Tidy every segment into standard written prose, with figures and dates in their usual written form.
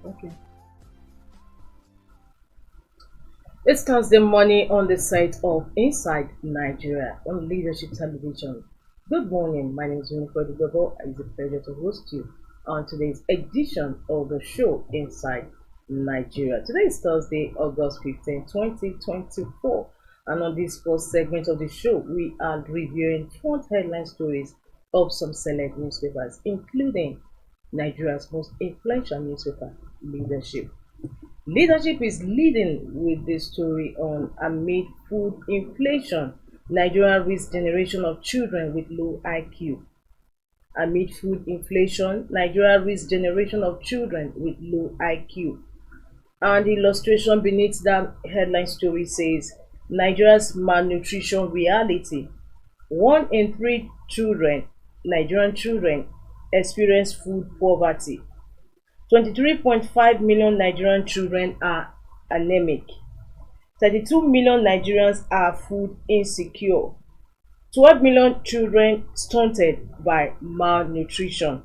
Okay. It's Thursday morning on the site of Inside Nigeria on Leadership Television. Good morning, my name is Winifred Gbebo. It's a pleasure to host you on today's edition of the show Inside Nigeria. Today is Thursday, August 15, 2024, and on this first segment of the show, we are reviewing front headline stories of some select newspapers, including Nigeria's most influential newspaper, Leadership. Leadership is leading with this story on amid food inflation. Nigeria risks generation of children with low IQ. Amid food inflation, Nigeria risks generation of children with low IQ. And the illustration beneath that headline story says Nigeria's malnutrition reality. One in three children, Nigerian children, experience food poverty. 23.5 million Nigerian children are anemic. 32 million Nigerians are food insecure. 12 million children stunted by malnutrition.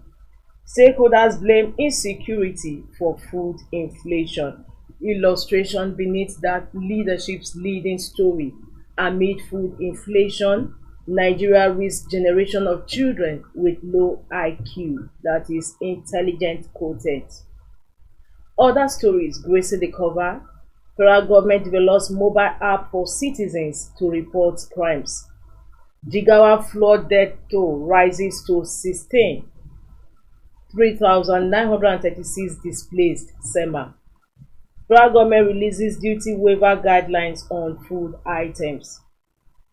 Stakeholders blame insecurity for food inflation. Illustration beneath that leadership's leading story. Amid food inflation, Nigeria risks generation of children with low IQ, that is intelligent quotient. Other stories gracing the cover. Federal government develops mobile app for citizens to report crimes. Jigawa flood death toll rises to 16. 3,936 displaced SEMA. Federal government releases duty waiver guidelines on food items.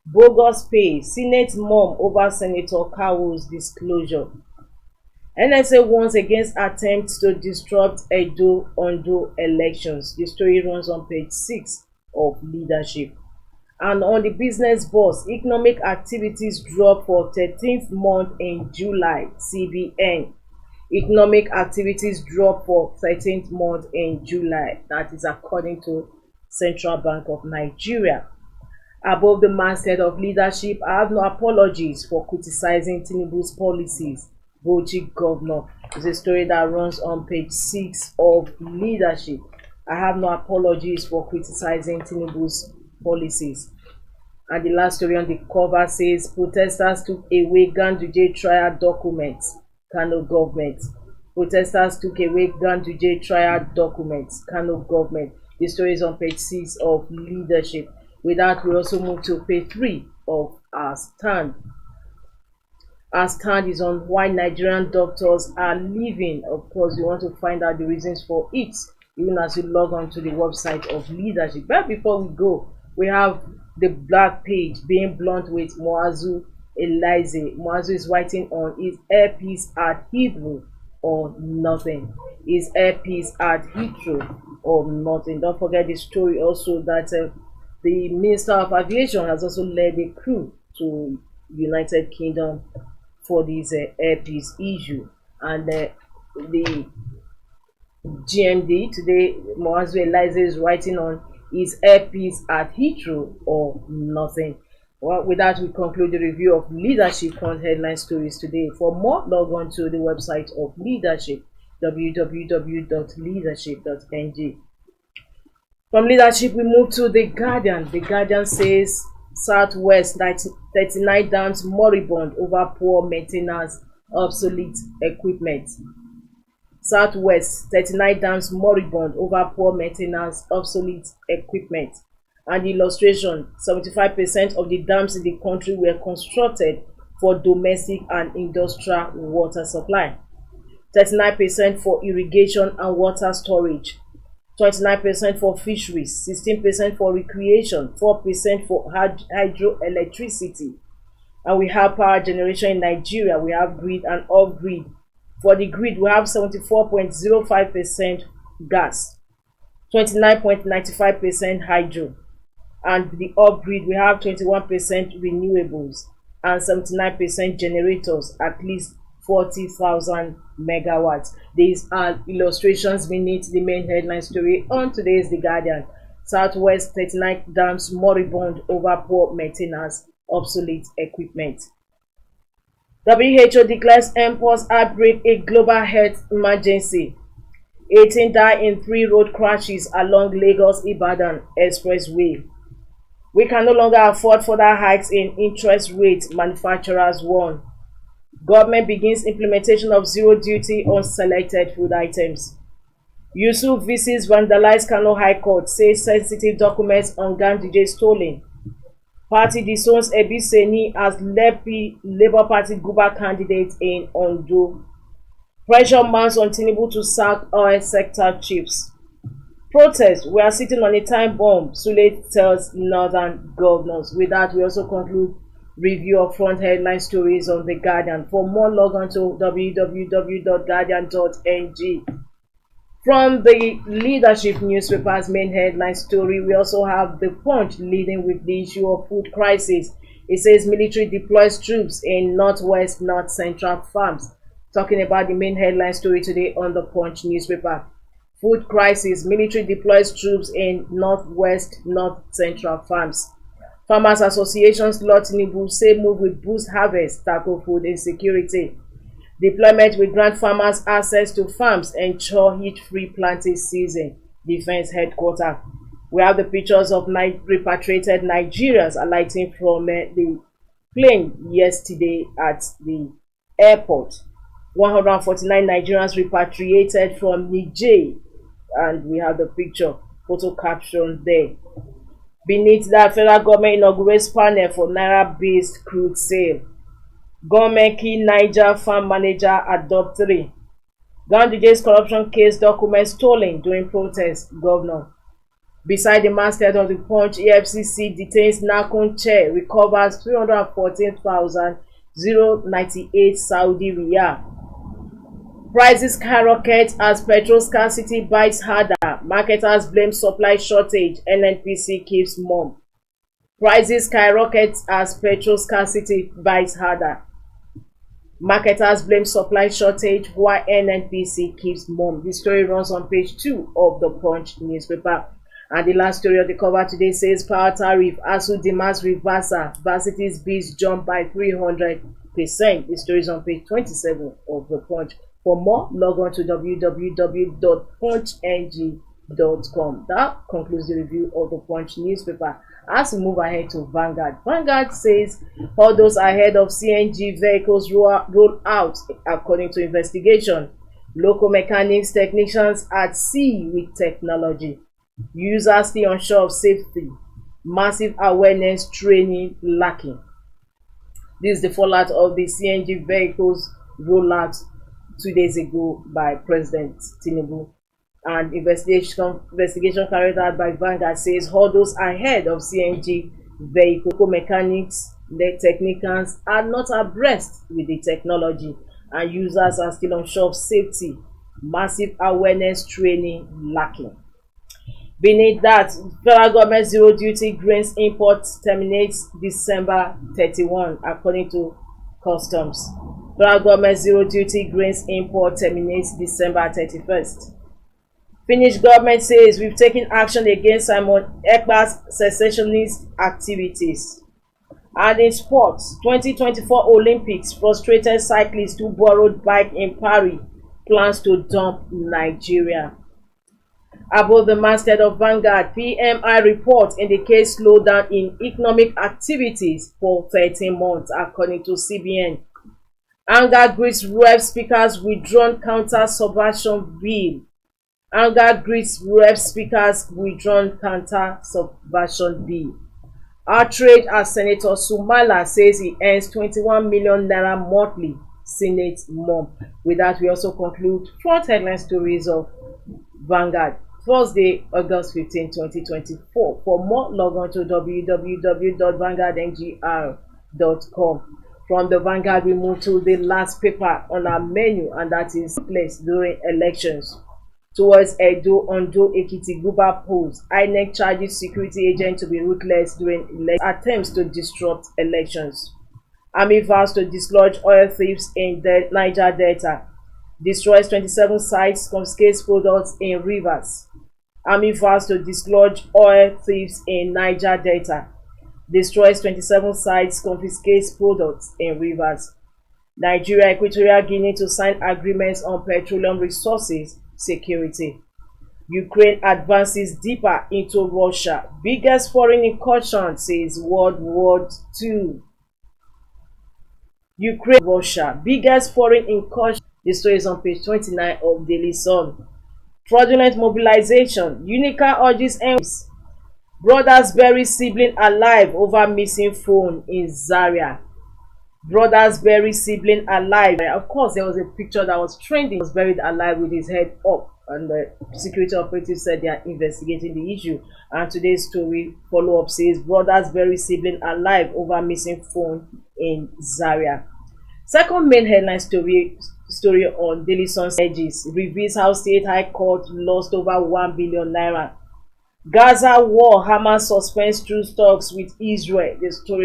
Bogus pay, Senate mom over Senator Kawo's disclosure. NSA warns against attempts to disrupt Edo-Ondo elections. The story runs on page 6 of Leadership. And on the business bus, economic activities drop for 13th month in July, CBN. Economic activities drop for 13th month in July. That is according to Central Bank of Nigeria. Above the masthead of Leadership, I have no apologies for criticizing Tinubu's policies. Bauchi governor is a story that runs on page 6 of Leadership. I have no apologies for criticizing Tinubu's policies. And the last story on the cover says protesters took away Ganduje trial documents. Kano government. Protesters took away Ganduje trial documents. Kano government. The story is on page 6 of Leadership. With that, we also move to page 3 of our stand. Our stand is on why Nigerian doctors are leaving. Of course, you want to find out the reasons for it, even as you log on to the website of Leadership. But before we go, we have the black page being blunt with Muazu Elize. Muazu is writing on his earpiece at Heathrow or nothing. His earpiece at Heathrow or nothing. Don't forget the story also that the Minister of Aviation has also led a crew to United Kingdom for this airpiece issue. And the GMD today, Muazu Elize, is writing on his airpiece at Heathrow or nothing. Well, with that, we conclude the review of Leadership front headline stories today. For more, log on to the website of Leadership, www.leadership.ng. From Leadership, we move to The Guardian. The Guardian says Southwest 39 dams moribund over poor maintenance, obsolete equipment. Southwest 39 dams moribund over poor maintenance, obsolete equipment. And the illustration, 75% of the dams in the country were constructed for domestic and industrial water supply. 39% for irrigation and water storage. 29% for fisheries, 16% for recreation, 4% for hydroelectricity. And we have power generation in Nigeria. We have grid and off-grid. For the grid, we have 74.05% gas, 29.95% hydro. And the off-grid, we have 21% renewables and 79% generators, at least 40,000 megawatts. These are illustrations beneath the main headline story on today's The Guardian. Southwest 39 dams moribund over poor maintenance, obsolete equipment. WHO declares mpox outbreak a global health emergency. 18 die in 3 road crashes along Lagos-Ibadan Expressway. We can no longer afford further hikes in interest rates, manufacturers warn. Government begins implementation of zero duty on selected food items. Yusuf visits vandalized Kano High Court, says sensitive documents on Ganduje stolen. Party disowns Ebiseni as Labour Party Guba candidate in Ondo. Pressure mounts on Tinubu to sack oil sector chiefs. Protest, we are sitting on a time bomb, Sule tells northern governors. With that, we also conclude review of front headline stories on The Guardian. For more, log on to www.guardian.ng. From the leadership newspaper's main headline story, we also have The Punch leading with the issue of food crisis. It says military deploys troops in northwest, north central farms. Talking about the main headline story today on The Punch newspaper. Food crisis, military deploys troops in northwest, north central farms. Farmers Associations Lord Tinubu say move will boost harvest, tackle food insecurity. Deployment will grant farmers access to farms, ensure heat-free planting season. Defense headquarters. We have the pictures of repatriated Nigerians alighting from the plane yesterday at the airport. 149 Nigerians repatriated from Niger, and we have the picture, photo caption there. Beneath that, federal government inaugurates panel for Naira-based crude sale. Government key Niger farm manager adopt 3. Ganduje's corruption case documents stolen during protest, governor. Beside the masthead of the Punch, EFCC detains Nakon chair, recovers 314,098 Saudi riyal. Prices skyrocket as petrol scarcity bites harder. Marketers blame supply shortage. NNPC keeps mum. Prices skyrocket as petrol scarcity bites harder. Marketers blame supply shortage while NNPC keeps mum. The story runs on page 2 of the Punch newspaper. And the last story of the cover today says power tariff, ASU demands reversal. Varsity's bids jump by 300%. The story is on page 27 of the Punch. For more, log on to www.punchng.com. That concludes the review of the Punch newspaper. As we move ahead to Vanguard. Vanguard says hurdles ahead of CNG vehicles roll out according to investigation. Local mechanics, technicians at sea with technology. Users stay unsure of safety. Massive awareness training lacking. This is the fallout of the CNG vehicles rollout 2 days ago by President Tinubu. And investigation carried out by Vanguard says hurdles ahead of CNG vehicle mechanics, the technicians are not abreast with the technology, and users are still unsure of safety. Massive awareness training lacking. Beneath that, federal government zero duty grains import terminates December 31, according to customs. Federal government zero duty grains import terminates December 31st. Finnish government says we've taken action against Simon Ekpa's secessionist activities. And in sports, 2024 Olympics, frustrated cyclist who borrowed bike in Paris plans to dump Nigeria. Above the masthead of Vanguard, PMI report indicates slowdown in economic activities for 13 months, according to CBN. Anger greets rep speakers withdrawn counter-subversion bill. Anger greets rep speakers withdrawn counter-subversion bill. Outrage as Senator Sumala says he earns 21 million naira monthly. Senate mom. With that, we also conclude front headline stories of Vanguard. Thursday, August 15, 2024. For more, log on to www.vanguardngr.com. From the Vanguard, we move to the last paper on our menu, and that is placed during elections. Towards Edo, Ondo, Ekiti, Guba polls, INEC charges security agents to be ruthless during attempts to disrupt elections. AMID vows to dislodge oil thieves in the Niger Delta. Destroys 27 sites, confiscates products in rivers. AMID vows to dislodge oil thieves in Niger Delta. Destroys 27 sites, confiscates products in rivers. Nigeria, Equatorial Guinea to sign agreements on petroleum resources, security. Ukraine advances deeper into Russia. Biggest foreign incursion, says World War II. Ukraine, Russia, biggest foreign incursion. The story is on page 29 of Daily Sun. Fraudulent mobilization. Unica urges enemies. Brothers bury sibling alive over missing phone in Zaria. Brothers bury sibling alive. Of course, there was a picture that was trending. He was buried alive with his head up, and the security operatives said they are investigating the issue. And today's story follow-up says brothers bury sibling alive over missing phone in Zaria. Second main headline story on Daily Sun edges reveals how State High Court lost over 1 billion naira. Gaza war, Hamas suspends truce talks with Israel. The story